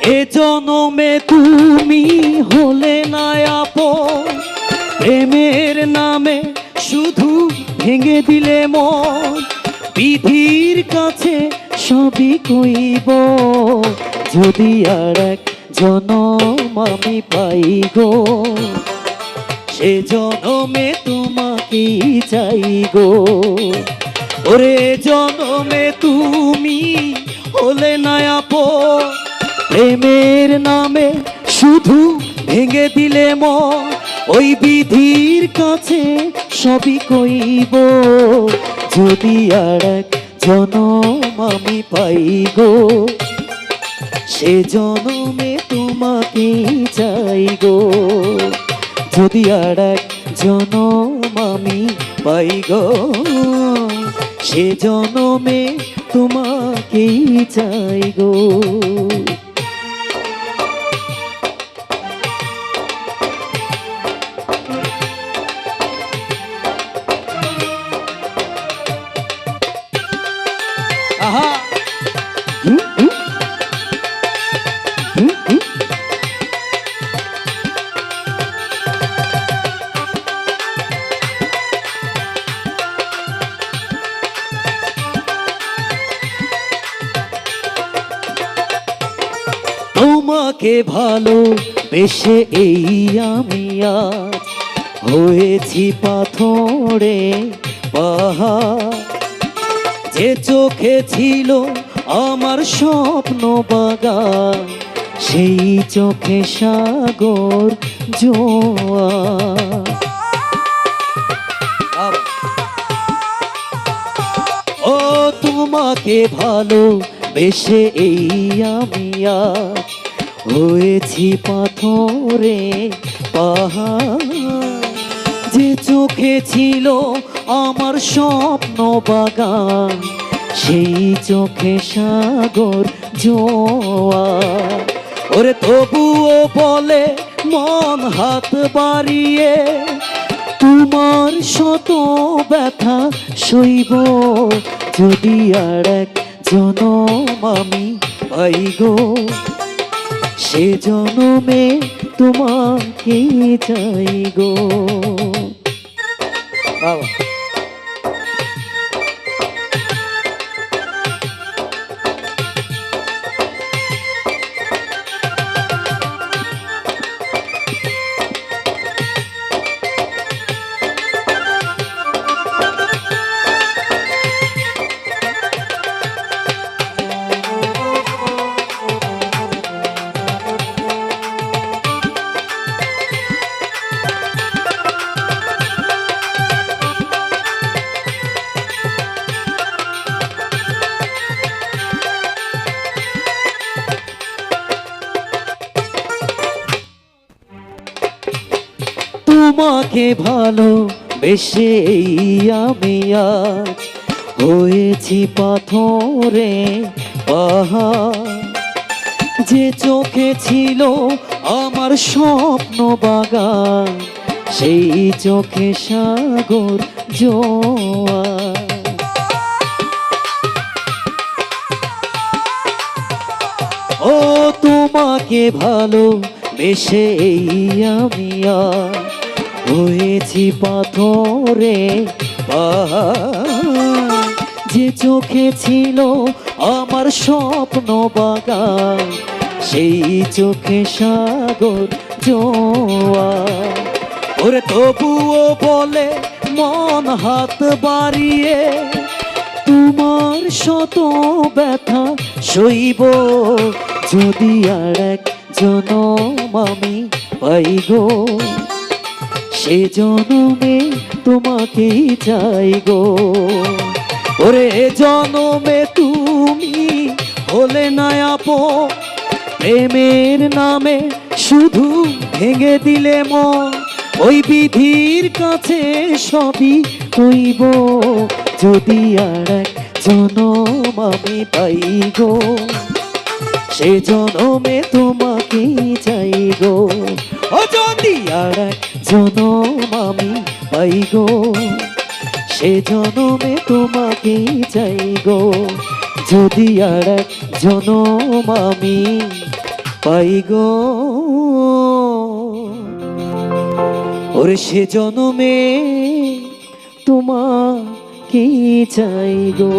এ জনমে তুমি হলে না আপন, প্রেমের নামে শুধু ভেঙে দিলে মন। বিধির কাছে সবই কইব, যদি আর এক জনম আমি পাই গো, সে জনমে তোমাকেই চাই গো। ওরে জনমে তুমি হলে না আপন, প্রেমের নামে শুধু ভেঙে দিলে মন। ওই বিধির কাছে সবই কইব, যদি আর এক জনম আমি পাই গো, সে জনমে তোমাকেই চাই গো। যদি আর এক জনম আমি পাই গো, সে জনমে তোমাকেই চাই গো। আহা তোমাকে ভালো বেশে এই আমি আজ হয়েছি পাথরে পাহাড়। যে চোখে ছিল আমার স্বপ্ন বাগান, সেই চোখে সাগর জোয়ার। ও তোমাকে ভালো বেশে এই আমি আজ হয়েছি পাথরে পাহাড়। যে চোখে ছিল আমার স্বপ্ন বাগান, সেই চোখে সাগর জোয়ার। ওরে তবুও বলে মন হাত বাড়িয়ে, তোমার শত ব্যথা সইব, যদি আর এক জনম আমি পাই গো, সে জনমে তোমাকে চাই গো। বাবা তোমাকে ভালো বেশে আমি আজ হয়েছি পাথরে পাহাড়। যে চোখে ছিল আমার স্বপ্ন বাগান, সেই চোখে সাগর জোয়ার। ও তোমাকে ভালো বেশে আমি আজ হয়েছি পাথরে পাহাড়। যে চোখে ছিল আমার স্বপ্ন বাগান, সেই চোখে সাগর জোয়ার। ওরে তবুও বলে মন হাত বাড়িয়ে, তোমার শত ব্যথা সইব, যদি আর এক জনম আমি পাই গো, সে জনমে তোমাকেই চাই গো। ওরে জনমে তুমি হলে না আপন, প্রেমের নামে শুধু ভেঙে দিলে মন। ওই বিধির কাছে সবই কইব, যদি আর এক জনম আমি পাই গো, সে জনমে তোমাকেই চাই গো। ও যদি আর এক জনম আমি পাই গো, সে জনমে তোমাকেই চাই গো। যদি আর এক জনম আমি পাই গো, ওরে সে জনমে তোমা কি চাই গো।